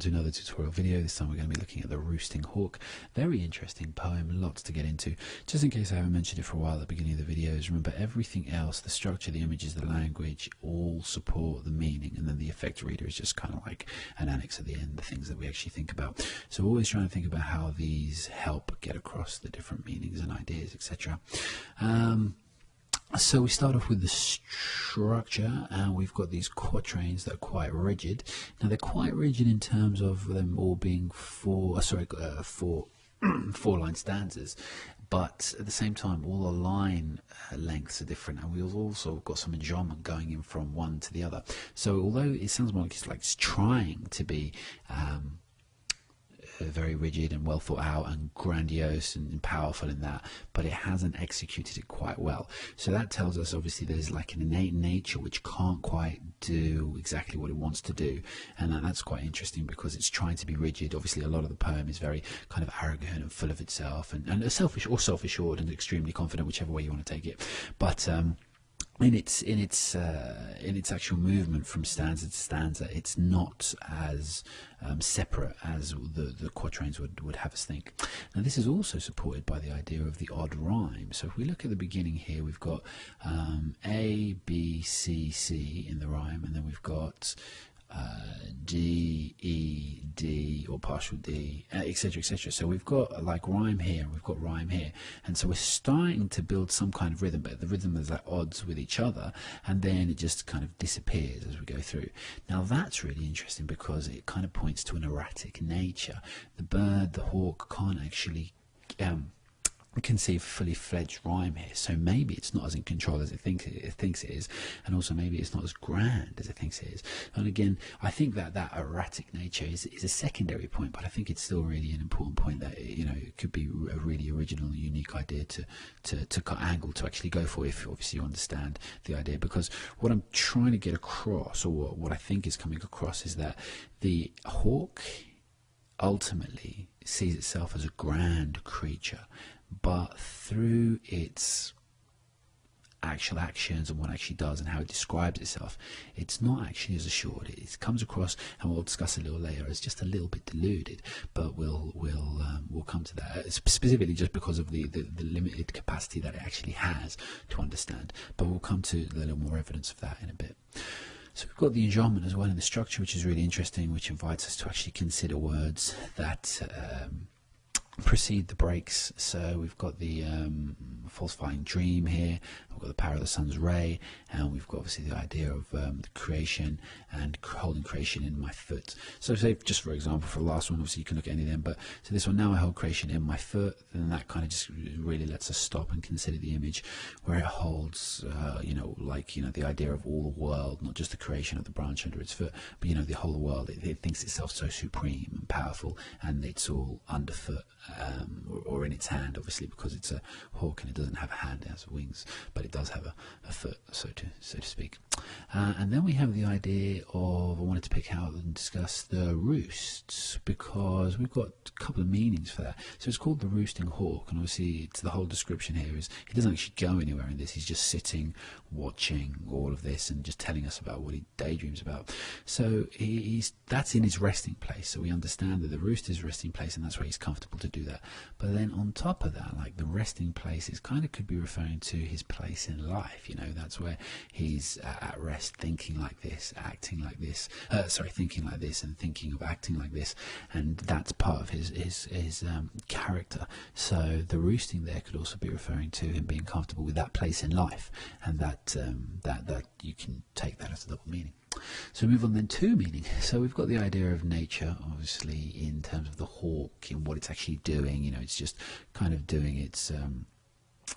to another tutorial video. This time we're going to be looking at the Roosting Hawk. Very interesting poem, lots to get into. Just in case I haven't mentioned it for a while at the beginning of the videos, remember everything else, the structure, the images, the language, all support the meaning, and then the effect reader is just kind of like an annex at the end, the things that we actually think about. So always trying to think about how these help get across the different meanings and ideas, etc. So we start off with the structure, and we've got these quatrains that are quite rigid. Now they're quite rigid in terms of them all being four line stanzas, but at the same time all the line lengths are different, and we've also got some enjambment going in from one to the other. So although it sounds more like it's trying to be very rigid and well thought out and grandiose and powerful in that, but it hasn't executed it quite well. So that tells us obviously there's like an innate nature which can't quite do exactly what it wants to do, and that's quite interesting because it's trying to be rigid. Obviously a lot of the poem is very kind of arrogant and full of itself and selfish or self-assured and extremely confident, whichever way you want to take it, but in its actual movement from stanza to stanza, it's not as separate as the quatrains would have us think. Now this is also supported by the idea of the odd rhyme. So if we look at the beginning here, we've got A, B, C, C in the rhyme, and then we've got D, E, D, or partial D, etc., etc. So we've got like rhyme here, and we've got rhyme here, and so we're starting to build some kind of rhythm, but the rhythm is at odds with each other, and then it just kind of disappears as we go through. Now that's really interesting because it kind of points to an erratic nature. The bird, the hawk, can't actually conceive fully fledged rhyme here, so maybe it's not as in control as it thinks it is, and also maybe it's not as grand as it thinks it is. And again, I think that erratic nature is a secondary point, but I think it's still really an important point that, you know, it could be a really original and unique idea to angle to actually go for, if obviously you understand the idea. Because what I'm trying to get across, or what I think is coming across, is that the hawk ultimately sees itself as a grand creature, but through its actual actions and what it actually does and how it describes itself, it's not actually as assured. It comes across, and we'll discuss a little later, as just a little bit deluded, but we'll come to that, specifically just because of the limited capacity that it actually has to understand, but we'll come to a little more evidence of that in a bit. So we've got the enjambment as well in the structure, which is really interesting, which invites us to actually consider words that precede the breaks. So we've got the falsifying dream here, we've got the power of the sun's ray, and we've got obviously the idea of the creation and holding creation in my foot. So say, just for example, for the last one, obviously you can look at any of them, but so this one, now I hold creation in my foot, then that kind of just really lets us stop and consider the image where it holds the idea of all the world, not just the creation of the branch under its foot, but the whole world. It thinks itself so supreme and powerful, and it's all underfoot, or in its hand, obviously, because it's a hawk and it doesn't have a hand, it has wings, but it does have a foot, so to speak. And then we have the idea of, I wanted to pick out and discuss the roosts, because we've got a couple of meanings for that. So it's called the Roosting Hawk, and obviously it's the whole description here is he doesn't actually go anywhere in this, he's just sitting watching all of this and just telling us about what he daydreams about. So that's in his resting place, so we understand that the roost is resting place, and that's where he's comfortable to do that. But then on top of that, like the resting place is kind of could be referring to his place in life. That's where he's at rest, thinking like this, acting like this, thinking like this and thinking of acting like this, and that's part of his character. So the roosting there could also be referring to him being comfortable with that place in life, and that you can take that as a double meaning. So we move on then to meaning. So we've got the idea of nature, obviously, in terms of the hawk, in what it's actually doing. It's just kind of doing its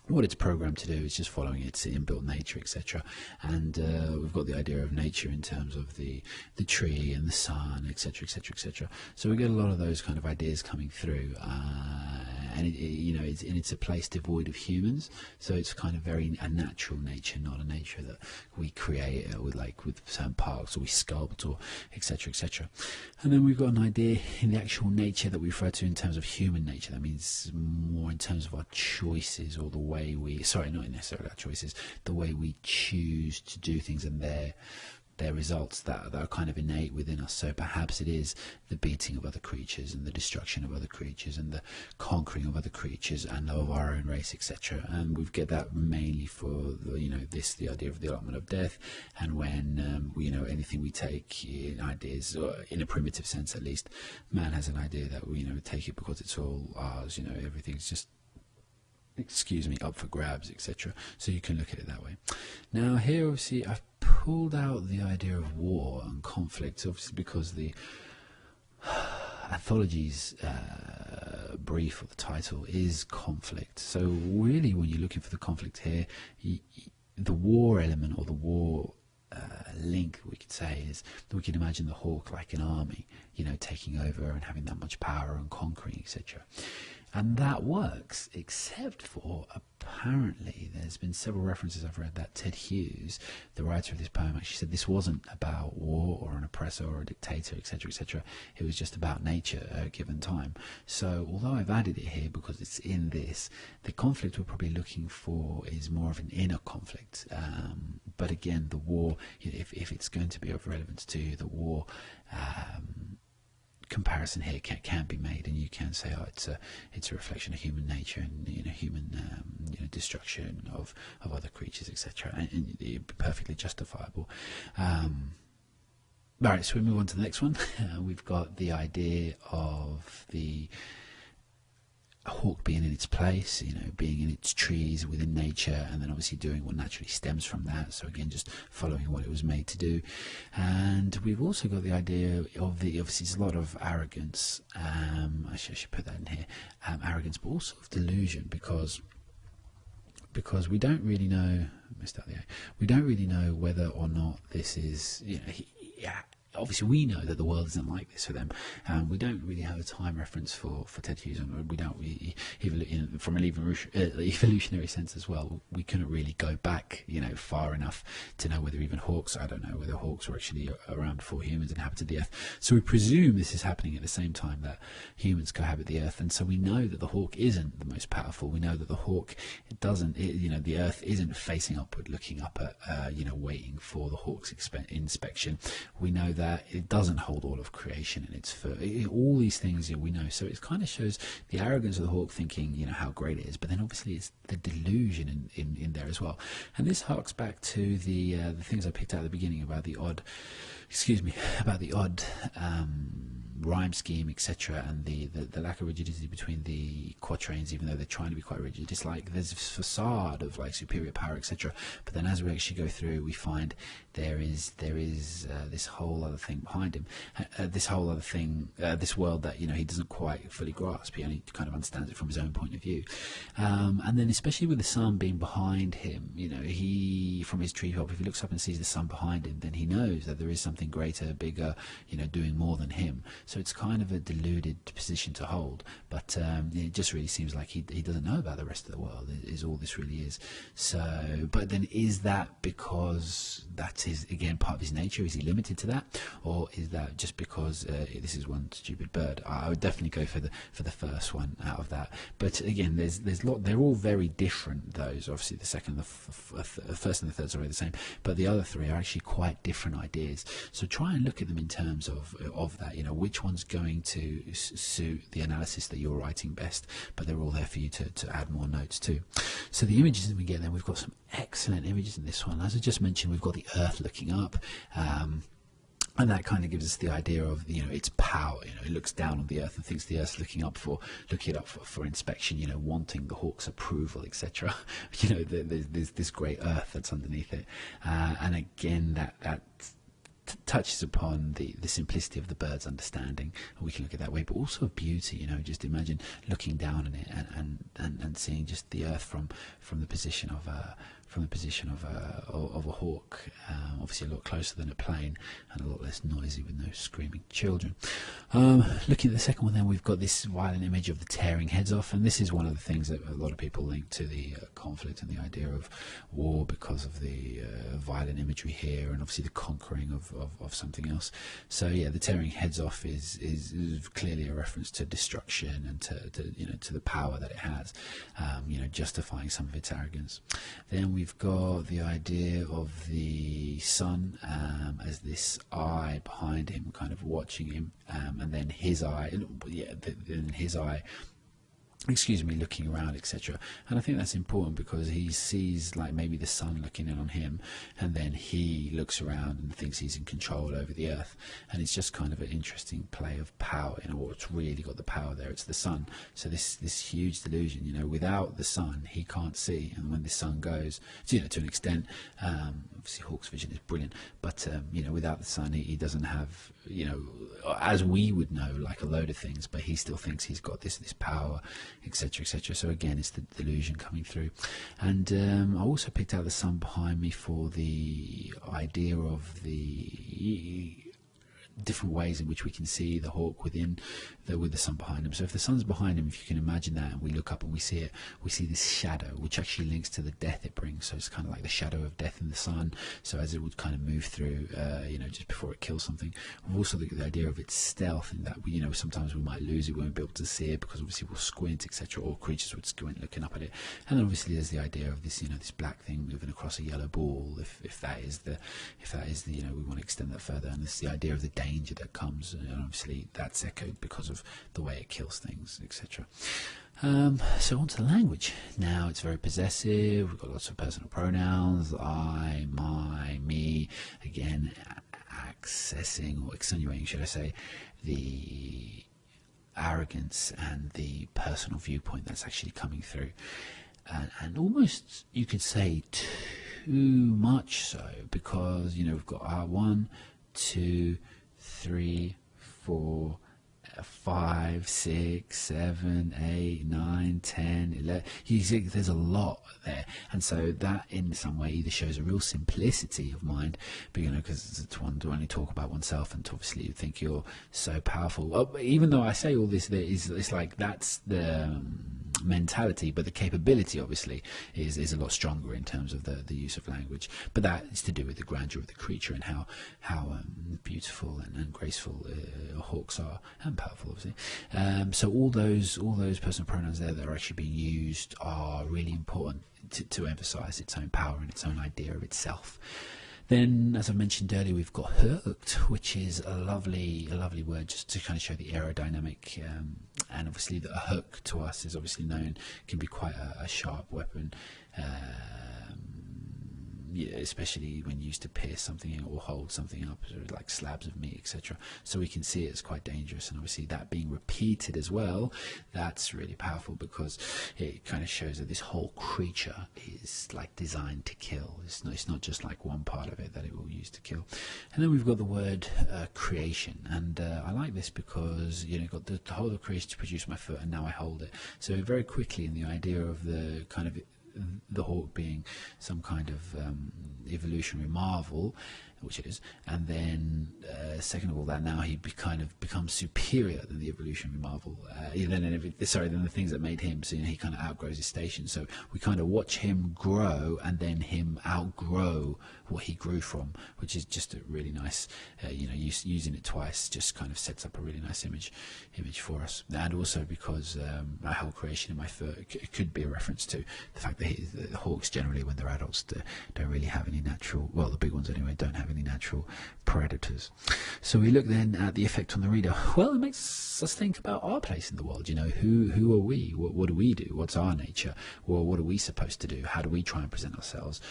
what it's programmed to do. Is just following its inbuilt nature, etc. And we've got the idea of nature in terms of the tree and the sun, etc., etc., etc. So we get a lot of those kind of ideas coming through, and it's a place devoid of humans. So it's kind of very a natural nature, not a nature that we create with certain parks, or we sculpt, or etc., etc. And then we've got an idea in the actual nature that we refer to in terms of human nature. That means more in terms of our choices, or the way we, not necessarily our choices, the way we choose to do things, and they're results that are kind of innate within us. So perhaps it is the beating of other creatures and the destruction of other creatures and the conquering of other creatures and of our own race, etc. And we get that mainly for the idea of the allotment of death, and when anything we take in ideas, or in a primitive sense at least, man has an idea that we take it because it's all ours. Everything's just, up for grabs, etc. So you can look at it that way. Now here, obviously, I've pulled out the idea of war and conflict, obviously because the anthology's brief, or the title, is conflict. So really, when you're looking for the conflict here, the war element, or the war link, we could say, is that we can imagine the hawk like an army, taking over and having that much power and conquering, etc. And that works, except for, apparently, there's been several references I've read that Ted Hughes, the writer of this poem, actually said this wasn't about war or an oppressor or a dictator, etc., etc. It was just about nature at a given time. So although I've added it here because it's in this, the conflict we're probably looking for is more of an inner conflict. But again, the war, if it's going to be of relevance to you, the war comparison here can be made, and you can say, it's a reflection of human nature and human destruction of other creatures, etc. And it'd be perfectly justifiable. All right, so we move on to the next one. We've got the idea of the hawk being in its place, being in its trees within nature, and then obviously doing what naturally stems from that. So again, just following what it was made to do. And we've also got the idea of obviously there's a lot of arrogance. I should put that in here. Arrogance, but also of delusion, because we don't really know. We don't really know whether or not this is. Obviously, we know that the world isn't like this for them. We don't really have a time reference for Ted Hughes, and we don't really, even from an evolutionary sense as well, we couldn't really go back, far enough to know whether even hawks. I don't know whether hawks were actually around before humans inhabited the earth. So we presume this is happening at the same time that humans cohabit the earth, and so we know that the hawk isn't the most powerful. We know that the hawk the earth isn't facing upward, looking up at, waiting for the hawk's inspection. We know that it doesn't hold all of creation in its foot. All these things we know. So it kind of shows the arrogance of the hawk, thinking how great it is, but then obviously it's the delusion in there as well. And this harks back to the things I picked out at the beginning about the odd rhyme scheme, etc., and the lack of rigidity between the quatrains, even though they're trying to be quite rigid. It's like there's a facade of like superior power, etc., but then as we actually go through, we find there is this whole other thing behind him, this world that he doesn't quite fully grasp. He only kind of understands it from his own point of view, and then especially with the sun being behind him, he, from his treetop, if he looks up and sees the sun behind him, then he knows that there is something greater, bigger, doing more than him. So it's kind of a deluded position to hold, but it just really seems like he doesn't know about the rest of the world, is all this really is. So, but then is that because that's again part of his nature? Is he limited to that, or is that just because this is one stupid bird? I would definitely go for the first one out of that. But again, there's they're all very different. Those obviously the second, the first and the third are the same, but the other three are actually quite different ideas. So try and look at them in terms of that. Which one's going to suit the analysis that you're writing best, but they're all there for you to add more notes to. So the images that we get then, we've got some excellent images in this one. As I just mentioned, we've got the earth looking up, and that kind of gives us the idea of its power. It looks down on the earth and thinks the earth's looking it up for inspection, wanting the hawk's approval, etc. There's this great earth that's underneath it, and again that touches upon the simplicity of the bird's understanding, and we can look at that way, but also of beauty. Just imagine looking down on it and seeing just the earth from the position of a hawk, obviously a lot closer than a plane and a lot less noisy with no screaming children. Looking at the second one then, we've got this violent image of the tearing heads off, and this is one of the things that a lot of people link to the conflict and the idea of war because of the violent imagery here, and obviously the conquering of of something else. So yeah, the tearing heads off is clearly a reference to destruction and to the power that it has, justifying some of its arrogance. Then we've got the idea of the sun as this eye behind him, kind of watching him, and then his eye, looking around, etc. And I think that's important because he sees like maybe the sun looking in on him, and then he looks around and thinks he's in control over the earth. And it's just kind of an interesting play of power. What's really got the power there? It's the sun. So this huge delusion. Without the sun, he can't see, and when the sun goes, to an extent, obviously Hawke's vision is brilliant, but without the sun, he doesn't have, as we would know, like a load of things, but he still thinks he's got this power, etc., etc. So again, it's the delusion coming through. And I also picked out the sun behind me for the idea of the different ways in which we can see the hawk with the sun behind him. So if the sun's behind him, if you can imagine that, and we look up and we see it, we see this shadow, which actually links to the death it brings. So it's kind of like the shadow of death in the sun. So as it would kind of move through, just before it kills something. We've also looked at the idea of its stealth, in that sometimes we might lose it, we won't be able to see it because obviously we'll squint, etc. Or creatures would squint looking up at it. And then obviously there's the idea of this, this black thing moving across a yellow ball. If that is the we want to extend that further, and it's the idea of the danger that comes, and obviously that's echoed because of the way it kills things, etc. So on to the language. Now it's very possessive. We've got lots of personal pronouns: I, my, me. Again, accessing or extenuating, should I say, the arrogance and the personal viewpoint that's actually coming through, and almost you could say too much so, because we've got 1, 2, 3, 4, 5, 6, 7, 8, 9, 10, 11. You see, there's a lot there, and so that in some way either shows a real simplicity of mind, but because it's one to only talk about oneself, and obviously you think you're so powerful. Even though I say all this, it's like that's the mentality, but the capability obviously is a lot stronger in terms of the use of language. But that is to do with the grandeur of the creature and how beautiful and graceful hawks are, and powerful obviously. So all those personal pronouns there that are actually being used are really important to emphasize its own power and its own idea of itself. Then, as I mentioned earlier, we've got hooked, which is a lovely word just to kind of show the aerodynamic. And obviously, a hook to us is obviously known, can be quite a sharp weapon, especially when used to pierce something or hold something up, like slabs of meat, etc. So we can see it as quite dangerous, and obviously that being repeated as well, that's really powerful, because it kind of shows that this whole creature is like designed to kill. It's not just like one part of it that it will use to kill. And then we've got the word creation, and I like this because got the whole of creation to produce my foot, and now I hold it. So very quickly in the idea of the kind of the hawk being some kind of evolutionary marvel, which it is, and then second of all, that now he kind of becomes superior than the evolutionary marvel, then the things that made him. So he kind of outgrows his station. So we kind of watch him grow, and then him outgrow what he grew from, which is just a really nice, using it twice just kind of sets up a really nice image for us. And also because my whole creation in my foot could be a reference to the fact that the hawks generally, when they're adults, don't really have any natural, well, the big ones anyway, don't have any natural predators. So we look then at the effect on the reader. Well, it makes us think about our place in the world. Who are we? What do we do? What's our nature? Well, what are we supposed to do? How do we try and present ourselves?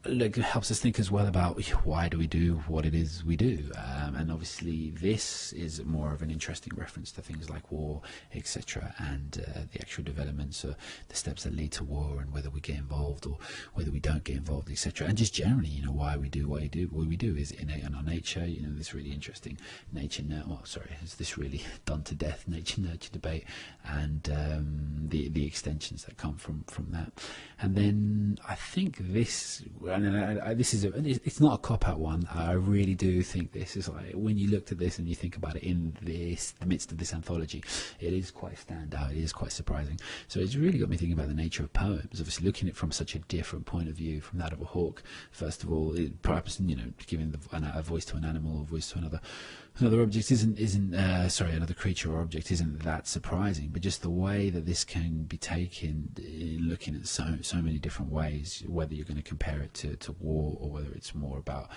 It helps us think as well about why do we do what it is we do, and obviously this is more of an interesting reference to things like war, etc., and the actual developments, the steps that lead to war, and whether we get involved or whether we don't get involved, etc., and just generally why we do what we do is innate in our nature. This really interesting is this really done to death nature nurture debate, and the extensions that come from that. And then I think this, and this is it's not a cop-out one. I really do think this is like, when you looked at this and you think about it in the midst of this anthology, it is quite standout. It is quite surprising. So it's really got me thinking about the nature of poems. Obviously, looking at it from such a different point of view from that of a hawk. First of all, perhaps giving a voice to an animal, or voice to another object another creature or object isn't that surprising, but just the way that this can be taken in looking at so many different ways, whether you're going to compare it to war, or whether it's more about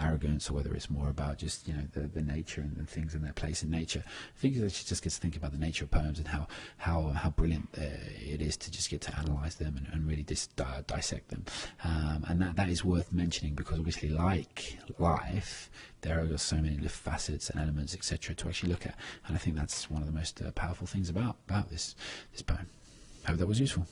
arrogance, or whether it's more about just the nature and things in their place in nature. I think that she just gets to think about the nature of poems and how brilliant it is to just get to analyse them and really just dissect them, and that is worth mentioning, because obviously, like life, there are so many facets and elements, etc., to actually look at, and I think that's one of the most powerful things about this poem. Hope that was useful.